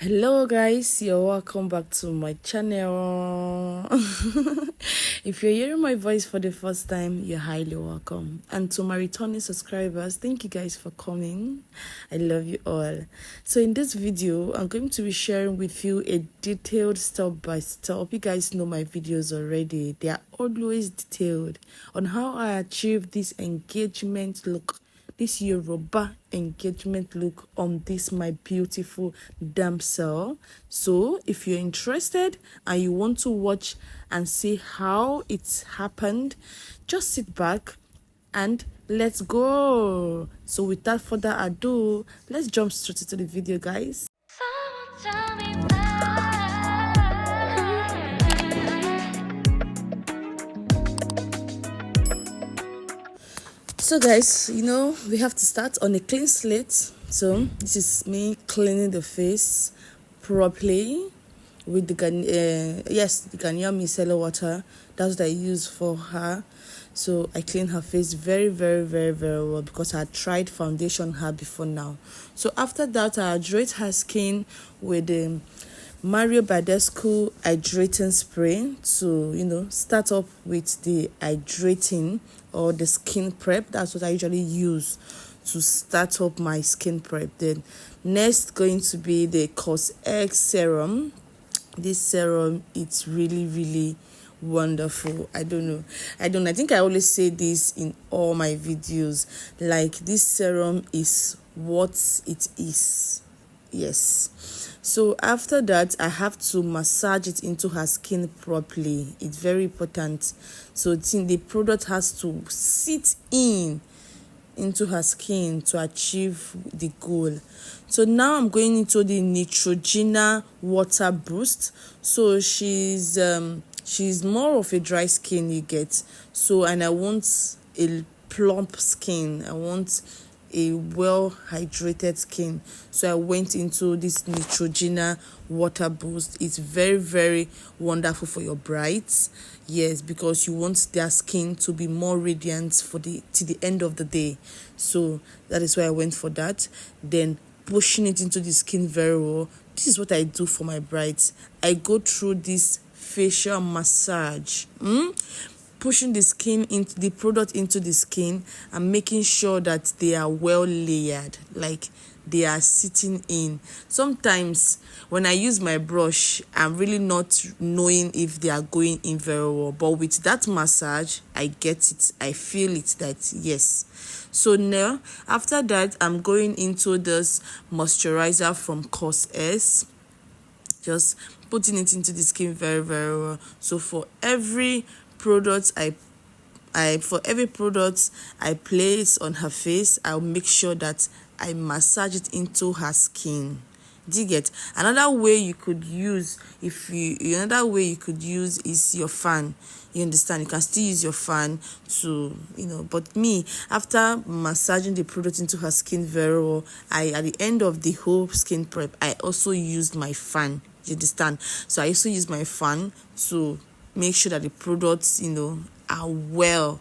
Hello guys, you're welcome back to my channel. If you're hearing my voice for the first time, you're highly welcome. And to my returning subscribers, thank you guys for coming. I love you all. So in this video, I'm going to be sharing with you a detailed step by step. You guys know my videos already. They are always detailed on how I achieve this engagement look, this Yoruba engagement look on this my beautiful damsel. So if you're interested and you want to watch and see how it's happened, just sit back and let's go. So without further ado, let's jump straight into the video, guys. Someone tell me why. So guys, we have to start on a clean slate. So this is me cleaning the face properly with the Ghanaian micellar water. That's what I use for her. So I clean her face very, very, very, very well because I tried foundation her before now. So after that, I hydrate her skin with the Mario Badescu hydrating spray to start up with the hydrating or the skin prep. That's what I usually use to start up my skin prep. Then next going to be the Cos X serum. This serum, it's really, really wonderful. I think I always say this in all my videos, like this serum is what it is. Yes. So after that, I have to massage it into her skin properly. It's very important. So the product has to sit into her skin to achieve the goal. So now I'm going into the Neutrogena water boost. So she's more of a dry skin, you get. So, and I want a plump skin. I want a well hydrated skin. So I went into this Neutrogena water boost. It's very, very wonderful for your brides. Yes, because you want their skin to be more radiant till the end of the day. So that is why I went for that. Then pushing it into the skin very well. This is what I do for my brides. I go through this facial massage. Pushing the product into the skin and making sure that they are well layered, like they are sitting in. Sometimes when I use my brush, I'm really not knowing if they are going in very well, but with that massage, I get it. I feel it that yes. So now after that, I'm going into this moisturizer from Cos X, just putting it into the skin very, very well. So for every product I place on her face, I'll make sure that I massage it into her skin. Do you get? Another way you could use is your fan. You understand? You can still use your fan to, but me, after massaging the product into her skin very well, at the end of the whole skin prep, I also used my fan. You understand? So I also use my fan to make sure that the products, are well.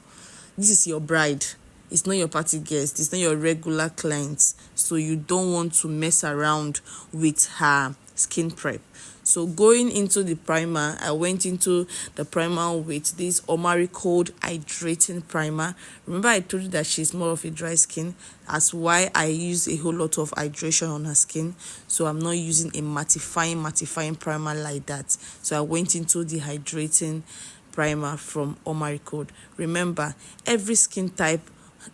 This is your bride. It's not your party guest. It's not your regular client. So you don't want to mess around with her skin prep. So going into the primer, I went into the primer with this Omari Cold Hydrating Primer. Remember I told you that she's more of a dry skin. That's why I use a whole lot of hydration on her skin. So I'm not using a mattifying primer like that. So I went into the hydrating primer from Omari Cold. Remember, every skin type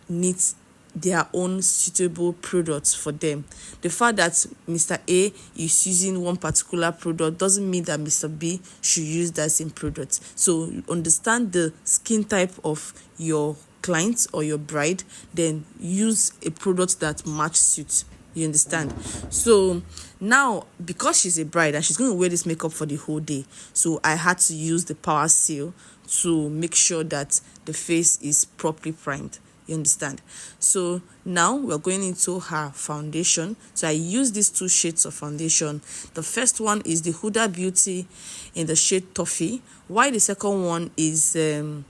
needs their own suitable products for them. The fact that Mr. A is using one particular product doesn't mean that Mr. B should use that same product. So understand the skin type of your client or your bride, then use a product that match suits. You understand? So now, because she's a bride and she's going to wear this makeup for the whole day, so I had to use the Power Seal to make sure that the face is properly primed. You understand? So now we're going into her foundation. So I use these two shades of foundation. The first one is the Huda Beauty in the shade Toffee, while the second one is Beauty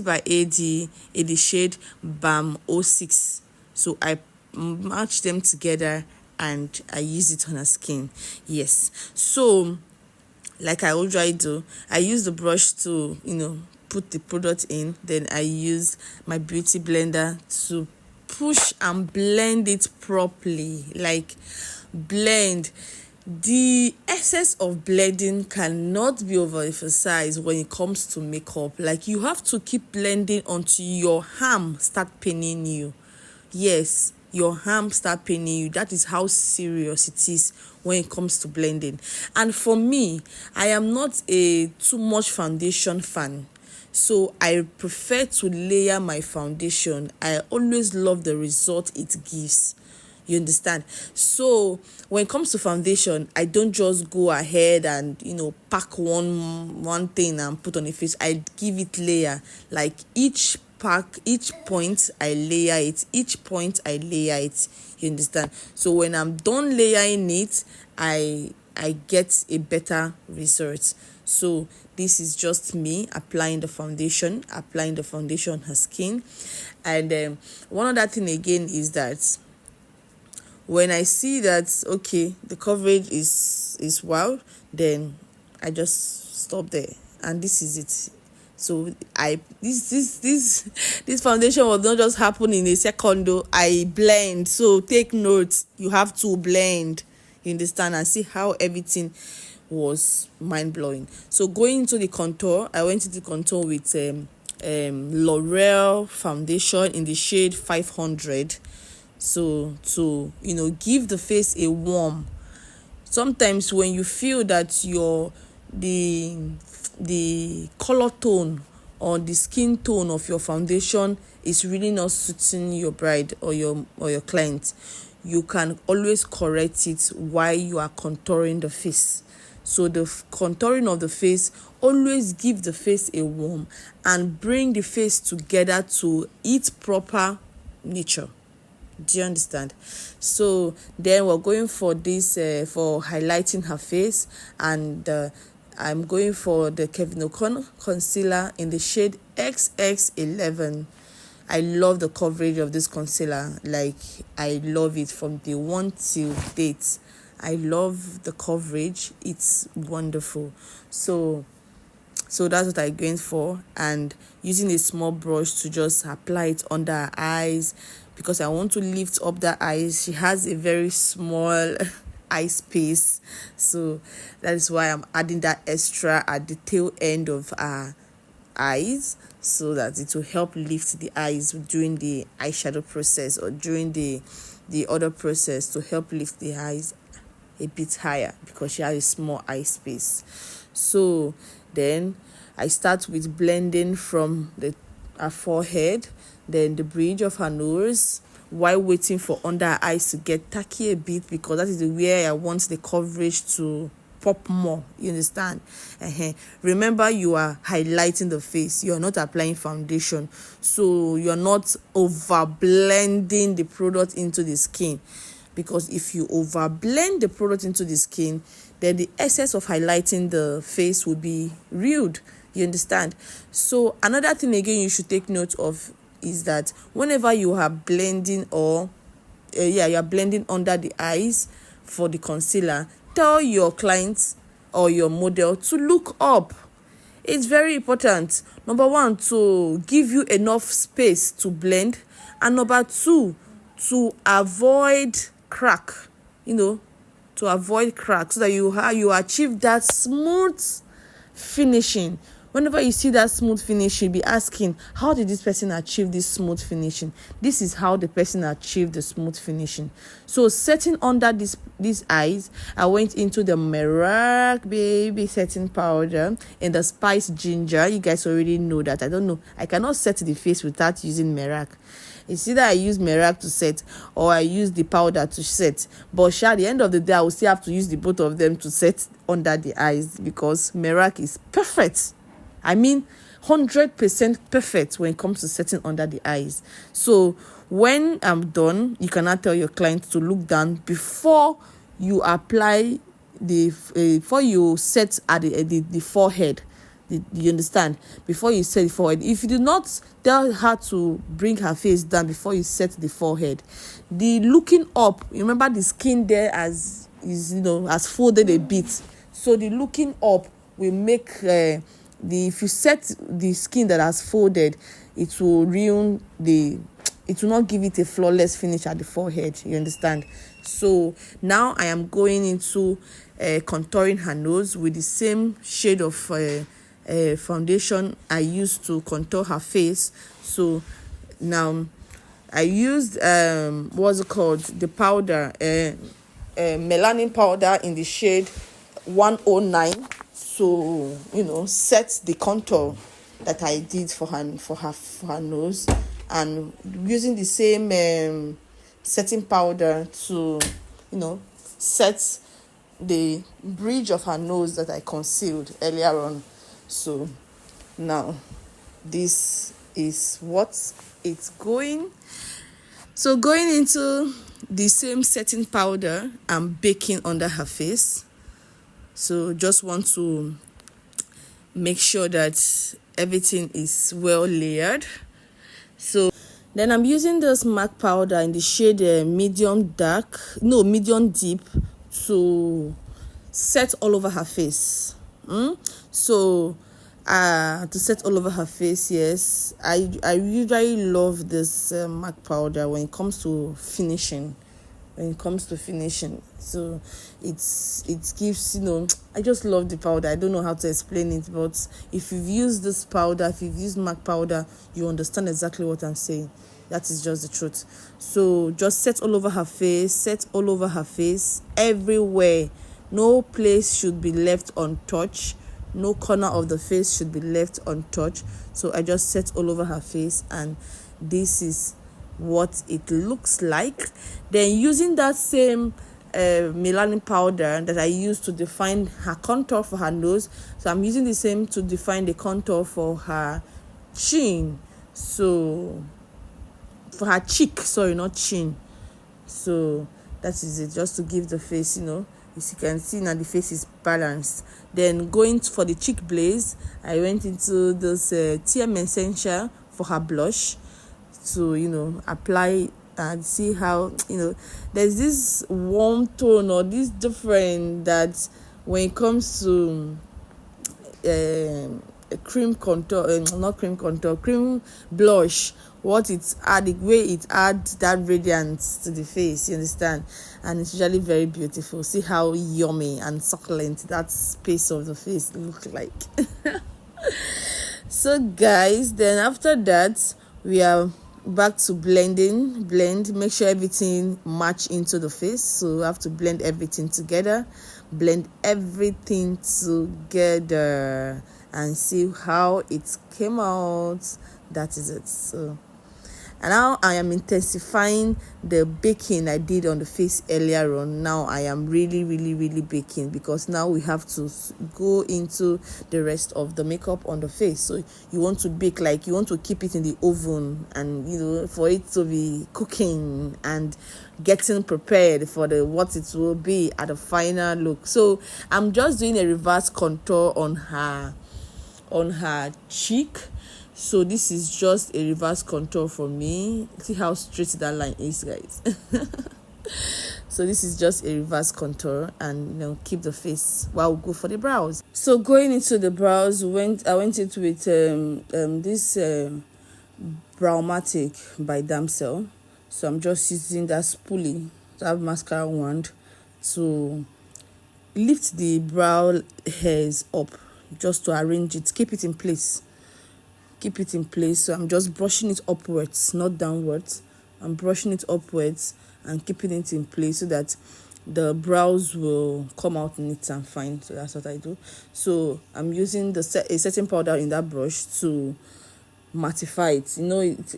by AD in the shade Bam 06. So I match them together and I use it on her skin. Yes. So like I usually do, I use the brush to, put the product in. Then I use my beauty blender to push and blend it properly. Like, blend. The essence of blending cannot be overemphasized when it comes to makeup. Like, you have to keep blending until your arm start paining you. Yes, your arm start paining you. That is how serious it is when it comes to blending. And for me, I am not a too much foundation fan, so I prefer to layer my foundation. I always love the result it gives. You understand? So when it comes to foundation, I don't just go ahead and pack one thing and put on a face. I give it layer. Like, each point I layer it. Each point I layer it. You understand? So when I'm done layering it, I get a better result. So this is just me applying the foundation on her skin. And one other thing again is that when I see that, okay, the coverage is wow, then I just stop there, and this is it. So this foundation was not just happen in a second though. I blend. So take note, you have to blend. You understand? And see how everything was mind-blowing. So going into the contour, I went into the contour with L'Oreal foundation in the shade 500. So to give the face a warm. Sometimes when you feel that the color tone or the skin tone of your foundation is really not suiting your bride or your client, you can always correct it while you are contouring the face. So the contouring of the face, always give the face a warm and bring the face together to its proper nature. Do you understand? So then we're going for this for highlighting her face, and I'm going for the Kevin O'Connor concealer in the shade XX11. I love the coverage of this concealer. Like, I love it from day one till date. I love the coverage. It's wonderful. So that's what I'm going for, and using a small brush to just apply it under her eyes, because I want to lift up the eyes. She has a very small eye space, so that is why I'm adding that extra at the tail end of her eyes, so that it will help lift the eyes during the eyeshadow process or during the other process, to help lift the eyes a bit higher, because she has a small eye space. So then I start with blending from her forehead, then the bridge of her nose, while waiting for under her eyes to get tacky a bit, because that is where I want the coverage to pop more. You understand? Remember, you are highlighting the face. You are not applying foundation, so you are not over blending the product into the skin. Because if you over blend the product into the skin, then the essence of highlighting the face will be rude. You understand? So another thing again you should take note of is that whenever you are blending you are blending under the eyes for the concealer, tell your clients or your model to look up. It's very important. Number one, to give you enough space to blend, and number two, to avoid crack, to avoid crack, so that you achieve that smooth finishing. Whenever you see that smooth finish, you'll be asking, how did this person achieve this smooth finishing? This is how the person achieved the smooth finishing. So setting under these eyes, I went into the Merak Baby setting powder and the spice ginger. You guys already know that. I don't know, I cannot set the face without using Merak. It's either I use Merak to set or I use the powder to set. But at the end of the day, I will still have to use the both of them to set under the eyes, because Merak is perfect. I mean, 100% perfect when it comes to setting under the eyes. So when I'm done, you cannot tell your client to look down before you apply before you set at the forehead. You understand? Before you set the forehead, if you do not tell her to bring her face down before you set the forehead, the looking up, you remember the skin there as is, has folded a bit, so the looking up will make if you set the skin that has folded, it will ruin it will not give it a flawless finish at the forehead. You understand? So now I am going into contouring her nose with the same shade of foundation I used to contour her face. So now I used what's it called, the powder, melanin powder in the shade 109, so set the contour that I did for her nose, and using the same setting powder to set the bridge of her nose that I concealed earlier on. So now this is what it's going. So going into the same setting powder, I'm baking under her face. So just want to make sure that everything is well layered. So then I'm using this MAC powder in the shade medium deep to set all over her face. So to set all over her face, yes, I usually love this MAC powder when it comes to finishing. So it gives, I just love the powder. I don't know how to explain it, but if you've used this powder, if you've used MAC powder, you understand exactly what I'm saying. That is just the truth. So just set all over her face, everywhere. No place should be left untouched. No corner of the face should be left untouched. So I just set all over her face, and this is what it looks like. Then using that same melanin powder that I used to define her contour for her nose, so I'm using the same to define the contour for her chin. So for her cheek, sorry, not chin. So that is it, just to give the face, as you can see now, the face is balanced. Then going for the cheek blaze, I went into this TM Essential for her blush to apply and see how there's this warm tone or this different that when it comes to cream blush, what it's add, the way it adds that radiance to the face, you understand? And it's usually very beautiful. See how yummy and succulent that space of the face look like. So guys, then after that we are back to blend, make sure everything match into the face. So we have to blend everything together and see how it came out. That is it. So, and now I am intensifying the baking I did on the face earlier on. Now I am really baking, because now we have to go into the rest of the makeup on the face. So you want to bake, like you want to keep it in the oven, and for it to be cooking and getting prepared for what it will be at the final look. So I'm just doing a reverse contour on her cheek. So this is just a reverse contour for me. See how straight that line is, guys. So this is just a reverse contour, and keep the face while we go for the brows. So going into the brows, I went into with this Browmatic by Damsel. So I'm just using that spoolie, that mascara wand, to lift the brow hairs up, just to arrange it, keep it in place. So I'm just brushing it upwards, not downwards. I'm brushing it upwards and keeping it in place so that the brows will come out neat and fine. So that's what I do. So I'm using a setting powder in that brush to mattify it.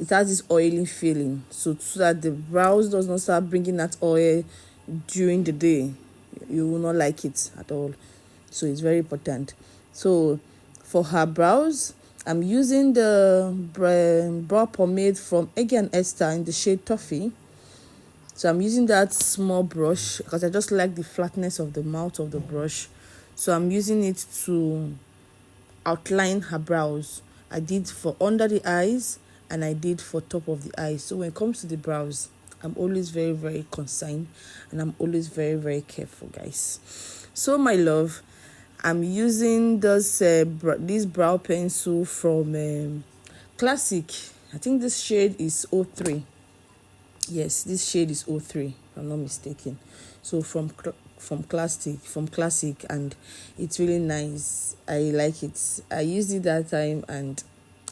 It has this oily feeling, so that the brows does not start bringing that oil during the day. You will not like it at all. So it's very important. So for her brows, I'm using the brow pomade from Eggy & Esther in the shade Toffee. So I'm using that small brush because I just like the flatness of the mouth of the brush. So I'm using it to outline her brows. I did for under the eyes and I did for top of the eyes. So when it comes to the brows, I'm always very, very concerned and I'm always very, very careful, guys. So my love, I'm using this brow pencil from Classic. I think this shade is 03. Yes, this shade is 03, if I'm not mistaken. So from Classic, and it's really nice. I like it. I used it that time and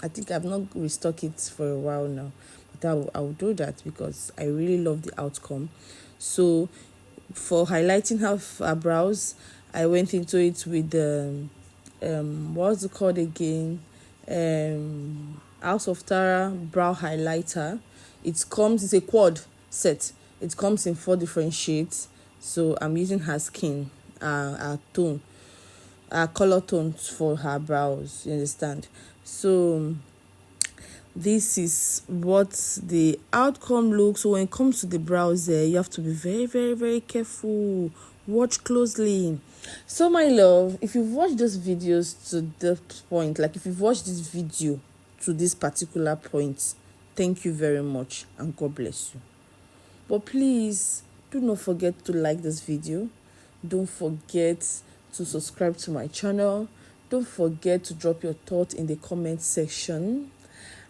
I think I've not restocked it for a while now. But I'll do that because I really love the outcome. So for highlighting her brows, I went into it with the what's it called again? House of Tara brow highlighter. It's a quad set. It comes in 4 different shades. So I'm using her skin, her tone, her color tones for her brows. You understand? So this is what the outcome looks. So when it comes to the brows there, you have to be very, very, very careful. Watch closely. So my love, if you've watched those videos to this point, like if you've watched this video to this particular point, thank you very much and God bless you. But please do not forget to like this video. Don't forget to subscribe to my channel. Don't forget to drop your thoughts in the comment section.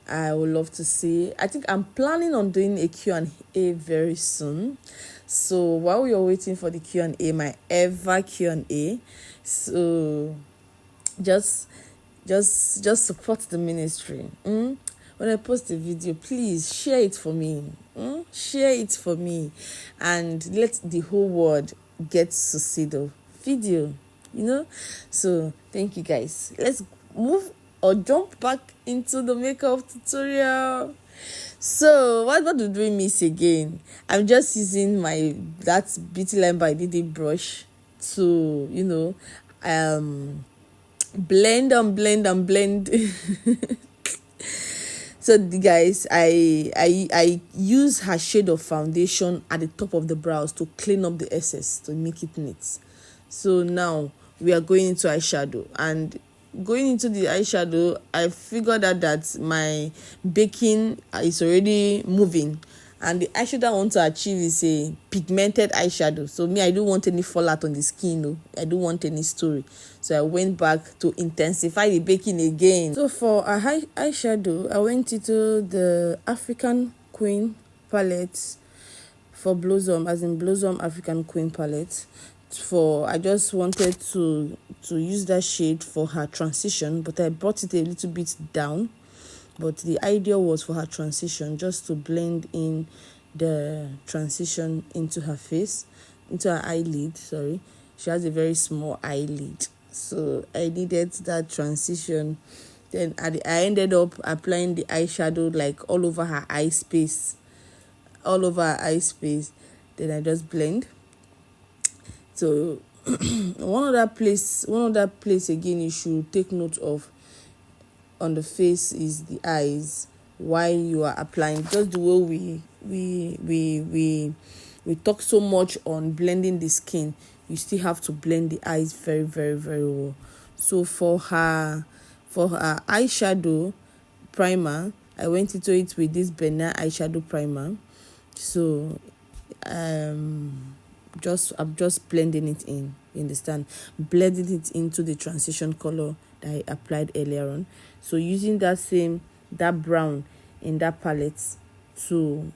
I would love to see. I think I'm planning on doing a Q&A very soon. So while you're waiting for the Q&A, my ever Q&A, so just support the ministry. When I post a video, please share it for me. Share it for me, and let the whole world get to see the video. So thank you guys. Let's move or jump back into the makeup tutorial. So what do we miss again? I'm just using that Beauty Line by Didi brush to blend and blend. So guys, I use her shade of foundation at the top of the brows to clean up the excess, to make it neat. So now we are going into eyeshadow, and going into the eyeshadow, I figured out that my baking is already moving, and the eyeshadow I want to achieve is a pigmented eyeshadow. So me, I don't want any fallout on the skin. No, I don't want any story. So I went back to intensify the baking again. So for a eyeshadow, I went into the African Queen palette for Blossom, as in Blossom African Queen palette. I just wanted to use that shade for her transition, but I brought it a little bit down. But the idea was for her transition, just to blend in the transition into her face, into her eyelid. Sorry, she has a very small eyelid, so I needed that transition. Then I ended up applying the eyeshadow like all over her eye space, Then I just blend. So one other place again you should take note of on the face is the eyes while you are applying. Just the way we talk so much on blending the skin, you still have to blend the eyes very, very, very well. So for her eyeshadow primer, I went into it with this Benna eyeshadow primer. So I'm just blending it in. You understand? Blending it into the transition color that I applied earlier on. So using that brown in that palette,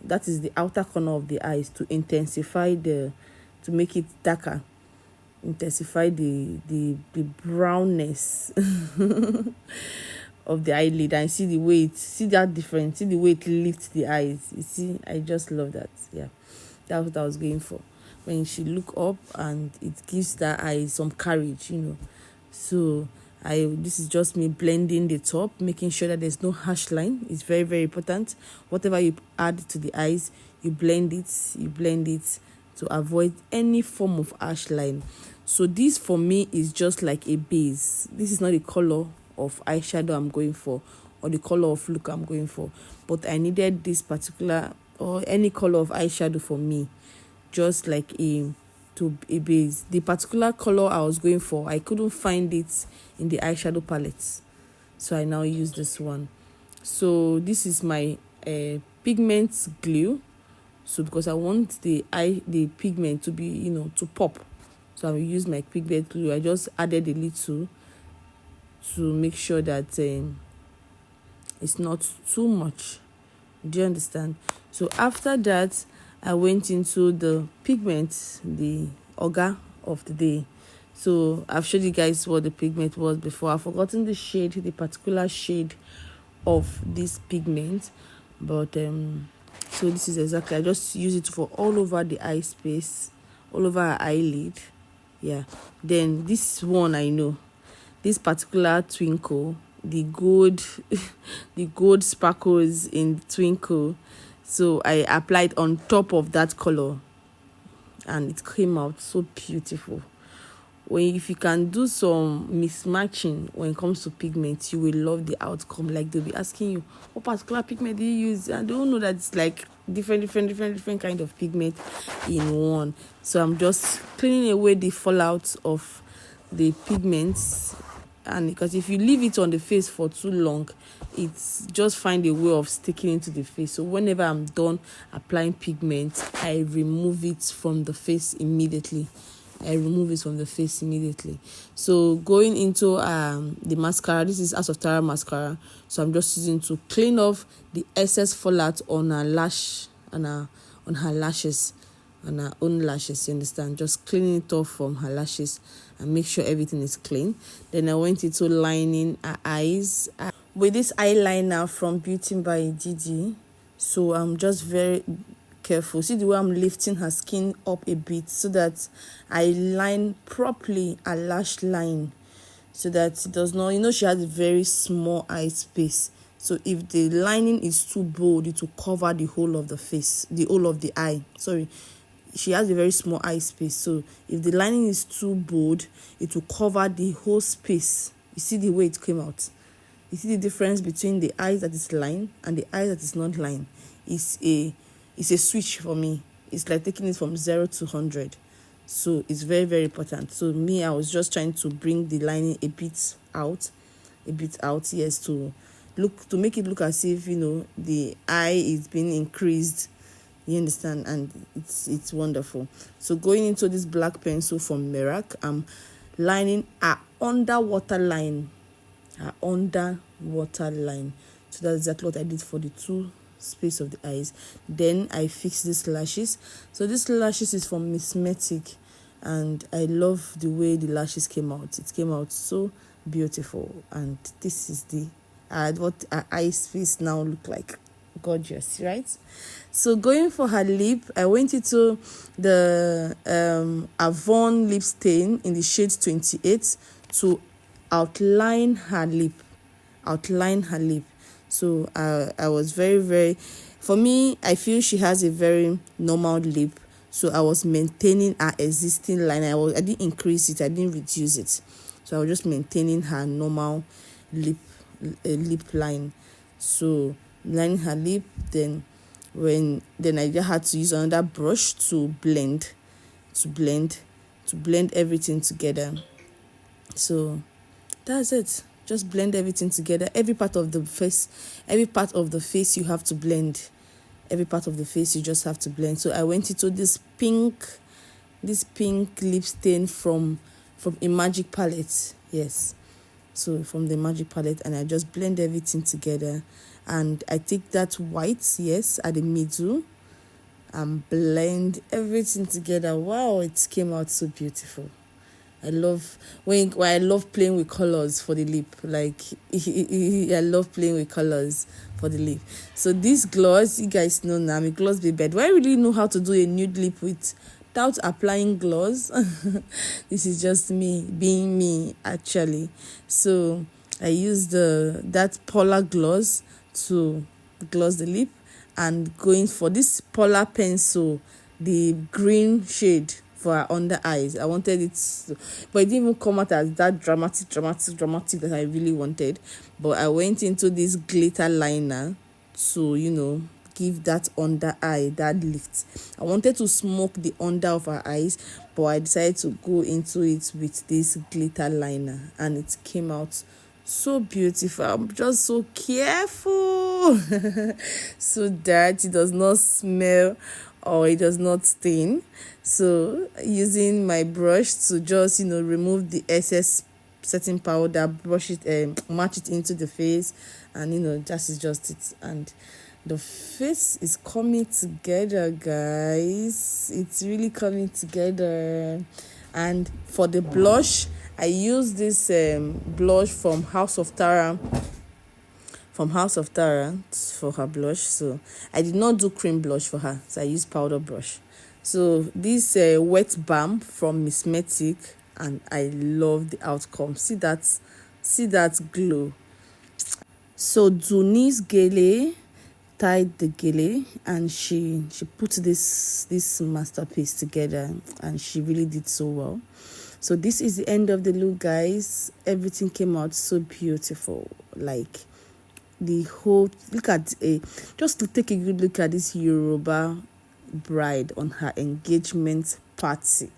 that is the outer corner of the eyes, to intensify to make it darker, intensify the brownness of the eyelid, and see that difference, see the way it lifts the eyes. You see, I just love that. Yeah, that's what I was going for. When she look up and it gives that eye some courage, So this is just me blending the top, making sure that there's no harsh line. It's very, very important. Whatever you add to the eyes, you blend it to avoid any form of harsh line. So this for me is just like a base. This is not the color of eyeshadow I'm going for or the color of look I'm going for, but I needed this particular or any color of eyeshadow for me, just like a to a base. The particular color I was going for, I couldn't find it in the eyeshadow palette, so I now use this one. So this is my pigment glue. So because I want the pigment to be, to pop, so I will use my pigment glue. I just added a little to make sure that it's not too much. Do you understand? So after that, I went into the pigment, the oga of the day. So I've showed you guys what the pigment was before. I've forgotten the shade, the particular shade of this pigment, but so this is exactly, I just use it for all over the eye space, all over our eyelid. Yeah. Then this one, I know this particular twinkle, the gold the gold sparkles in twinkle, so I applied on top of that color and it came out so beautiful. If you can do some mismatching when it comes to pigment, you will love the outcome. Like they'll be asking you, what particular pigment do you use? And they don't know that it's like different kind of pigment in one. So I'm just cleaning away the fallout of the pigments. And because if you leave it on the face for too long, it's just find a way of sticking into the face. So whenever I'm done applying pigment, I remove it from the face immediately. So going into the mascara, this is As of Tara mascara. So I'm just using to clean off the excess fallout on her lash and on her lashes, on her own lashes. You understand? Just cleaning it off from her lashes and make sure everything is clean. Then I went into lining her eyes with this eyeliner from Beauty by Gigi. So I'm just very careful. See the way I'm lifting her skin up a bit so that I line properly a lash line, so that it does not, she has a very small eye space. So if the lining is too bold, it will cover the whole of the face, the whole of the eye. Sorry, she has a very small eye space. So if the lining is too bold, it will cover the whole space. You see the way it came out? You see the difference between the eyes that is lined and the eyes that is not lined? It's a switch for me. It's like taking it from 0 to 100. So it's very, very important. So I was just trying to bring the lining a bit out, yes, to make it look as if, the eye is being increased. You understand? And it's wonderful. So going into this black pencil from Merak, I'm lining an underwater line. So that's exactly what I did for the two space of the eyes. Then I fixed these lashes. So this lashes is from Miss Metic, and I love the way the lashes came out. It came out so beautiful, and this is what her eye space now look like. Gorgeous, right? So going for her lip, I went into the Avon lip stain in the shade 28 to outline her lip. So I was very, very, for me, I feel she has a very normal lip. So I was maintaining her existing line. I didn't increase it. I didn't reduce it. So I was just maintaining her normal lip line. So lining her lip, then I just had to use another brush to blend everything together. So that's it. Just blend everything together. Every part of the face you have to blend. Every part of the face you just have to blend. So I went into this pink lip stain from a Magic palette. Yes. So from the Magic palette, and I just blend everything together. And I take that white, yes, at the middle, and blend everything together. Wow, it came out so beautiful. I love playing with colors for the lip. Like I love playing with colors for the lip. So this gloss, you guys know now, I'm a gloss baby. Do I really know how to do a nude lip without applying gloss? This is just me being me, actually. So I used that Polar gloss to gloss the lip, and going for this Polar pencil, the green shade for her under eyes. I wanted it, but it didn't even come out as that dramatic that I really wanted. But I went into this glitter liner to, give that under eye that lift. I wanted to smoke the under of her eyes, but I decided to go into it with this glitter liner, and it came out so beautiful. I'm just so careful so that it does not smell or it does not stain. So using my brush to just remove the excess setting powder, brush it, match it into the face, and that is just it. And the face is coming together, guys. It's really coming together. And for the blush, I use this blush from House of Tara for her blush. So I did not do cream blush for her, so I used powder brush. So this wet balm from Miss Metic, and I love the outcome. See that glow. So Duni's Gele tied the Gele, and she put this masterpiece together, and she really did so well. So this is the end of the look, guys. Everything came out so beautiful. Like the whole, just to take a good look at this Yoruba bride on her engagement party.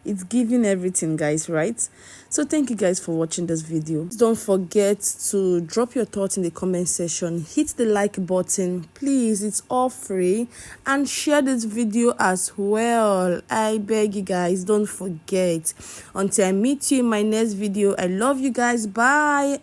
It's giving everything, guys, right? So thank you guys for watching this video. Don't forget to drop your thoughts in the comment section. Hit the like button, please. It's all free. And share this video as well. I beg you guys, don't forget. Until I meet you in my next video, I love you guys. Bye.